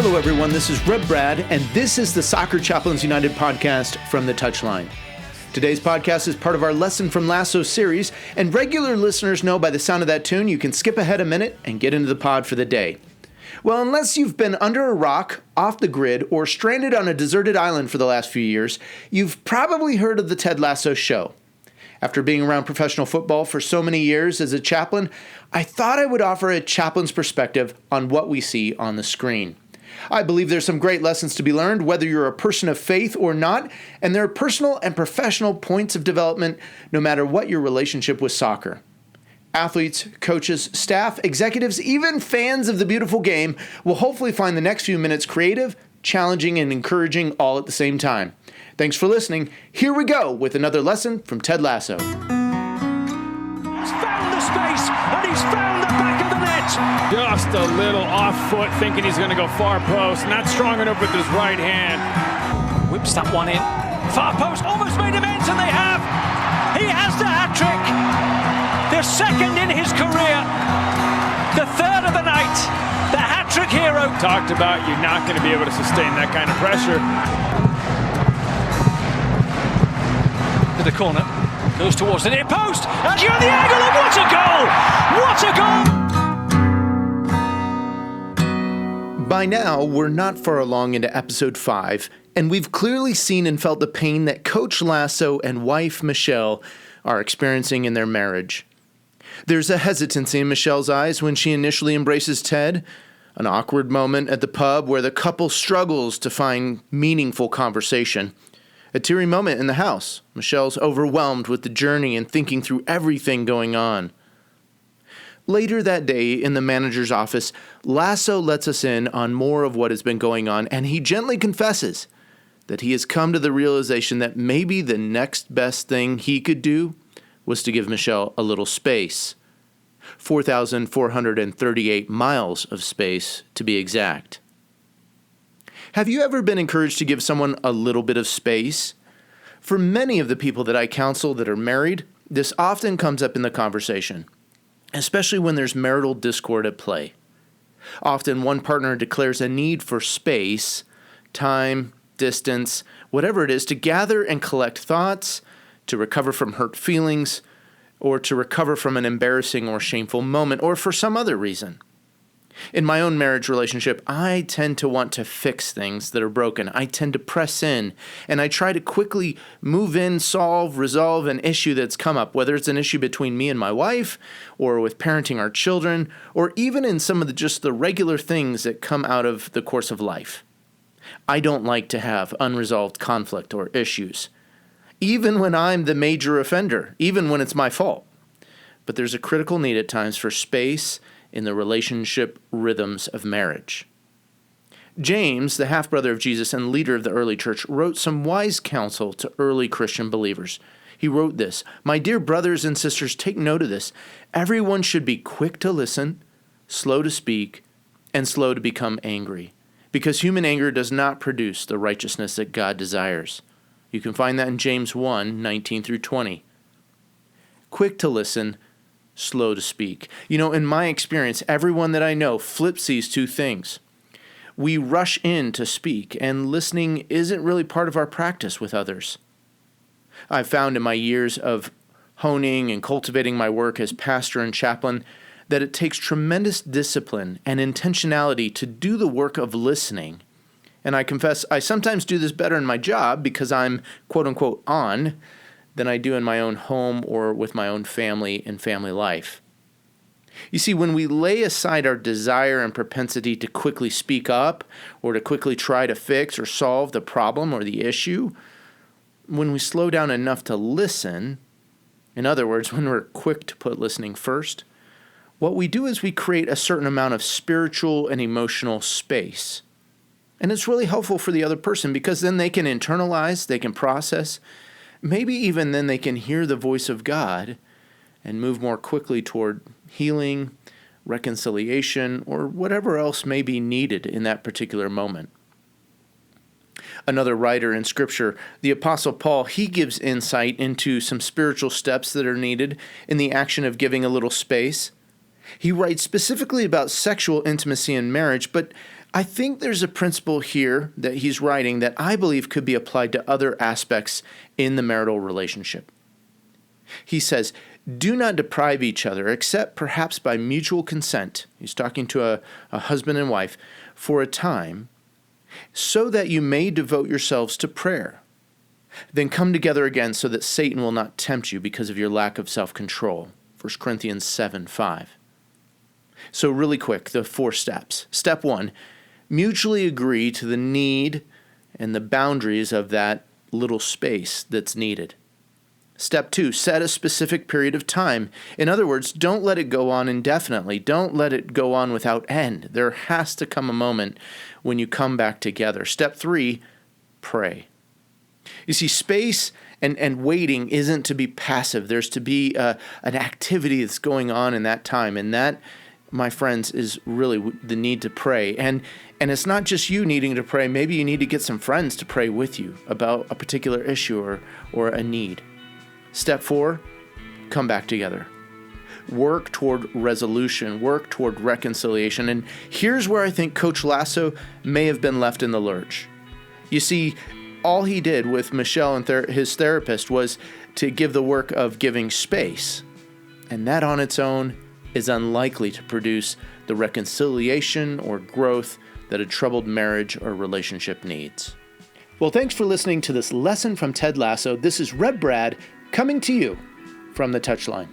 Hello, everyone. This is Reb Brad, and this is the Soccer Chaplains United podcast from the Touchline. Today's podcast is part of our Lesson from Lasso series, and regular listeners know by the sound of that tune you can skip ahead a minute and get into the pod for the day. Well, unless you've been under a rock, off the grid, or stranded on a deserted island for the last few years, you've probably heard of the Ted Lasso show. After being around professional football for so many years as a chaplain, I thought I would offer a chaplain's perspective on what we see on the screen. I believe there's some great lessons to be learned, whether you're a person of faith or not, and there are personal and professional points of development no matter what your relationship with soccer. Athletes, coaches, staff, executives, even fans of the beautiful game will hopefully find the next few minutes creative, challenging, and encouraging all at the same time. Thanks for listening. Here we go with another lesson from Ted Lasso. He's found the space, and he's found the back of the net. Just a little off foot, thinking he's going to go far post. Not strong enough with his right hand. Whips that one in. Far post, almost made him ends, and they have. He has the hat-trick. The second in his career. The third of the night. The hat-trick hero. Talked about you're not going to be able to sustain that kind of pressure. To the corner. Goes towards the near post. And you're on the angle, and what a goal! What a goal! By now, we're not far along into episode 5, and we've clearly seen and felt the pain that Coach Lasso and wife Michelle are experiencing in their marriage. There's a hesitancy in Michelle's eyes when she initially embraces Ted, an awkward moment at the pub where the couple struggles to find meaningful conversation. A teary moment in the house. Michelle's overwhelmed with the journey and thinking through everything going on. Later that day in the manager's office, Lasso lets us in on more of what has been going on, and he gently confesses that he has come to the realization that maybe the next best thing he could do was to give Michelle a little space. 4,438 miles of space, to be exact. Have you ever been encouraged to give someone a little bit of space? For many of the people that I counsel that are married, this often comes up in the conversation, especially when there's marital discord at play. Often one partner declares a need for space, time, distance, whatever it is, to gather and collect thoughts, to recover from hurt feelings, or to recover from an embarrassing or shameful moment, or for some other reason. In my own marriage relationship, I tend to want to fix things that are broken. I tend to press in, and I try to quickly move in, resolve an issue that's come up, whether it's an issue between me and my wife, or with parenting our children, or even in some of the regular things that come out of the course of life. I don't like to have unresolved conflict or issues, even when I'm the major offender, even when it's my fault. But there's a critical need at times for space in the relationship rhythms of marriage. James, the half-brother of Jesus and leader of the early church, wrote some wise counsel to early Christian believers. He wrote this: "My dear brothers and sisters, take note of this. Everyone should be quick to listen, slow to speak, and slow to become angry, because human anger does not produce the righteousness that God desires." You can find that in James 1, 19 through 20. Quick to listen, slow to speak. In my experience, everyone that I know flips these two things. We rush in to speak, and listening isn't really part of our practice with others. I've found in my years of honing and cultivating my work as pastor and chaplain that it takes tremendous discipline and intentionality to do the work of listening. And I confess I sometimes do this better in my job because I'm quote-unquote on than I do in my own home or with my own family and family life. You see, when we lay aside our desire and propensity to quickly speak up or to quickly try to fix or solve the problem or the issue, when we slow down enough to listen, in other words, when we're quick to put listening first, what we do is we create a certain amount of spiritual and emotional space. And it's really helpful for the other person because then they can internalize, they can process. Maybe even then they can hear the voice of God and move more quickly toward healing, reconciliation, or whatever else may be needed in that particular moment. Another writer in Scripture, the Apostle Paul, he gives insight into some spiritual steps that are needed in the action of giving a little space. He writes specifically about sexual intimacy in marriage, but I think there's a principle here that he's writing that I believe could be applied to other aspects in the marital relationship. He says, do not deprive each other, except perhaps by mutual consent. He's talking to a husband and wife for a time, so that you may devote yourselves to prayer. Then come together again so that Satan will not tempt you because of your lack of self-control. 1 Corinthians 7:5. So really quick, the 4 steps. Step 1, mutually agree to the need and the boundaries of that little space that's needed. Step 2, set a specific period of time. In other words, don't let it go on indefinitely. Don't let it go on without end. There has to come a moment when you come back together. Step 3, pray. You see, space and waiting isn't to be passive. There's to be an activity that's going on in that time. And that, my friends, is really the need to pray. And it's not just you needing to pray. Maybe you need to get some friends to pray with you about a particular issue or a need. Step 4, come back together. Work toward resolution, work toward reconciliation. And here's where I think Coach Lasso may have been left in the lurch. You see, all he did with Michelle and his therapist was to give the work of giving space. And that on its own is unlikely to produce the reconciliation or growth that a troubled marriage or relationship needs. Well, thanks for listening to this lesson from Ted Lasso. This is Red Brad coming to you from the Touchline.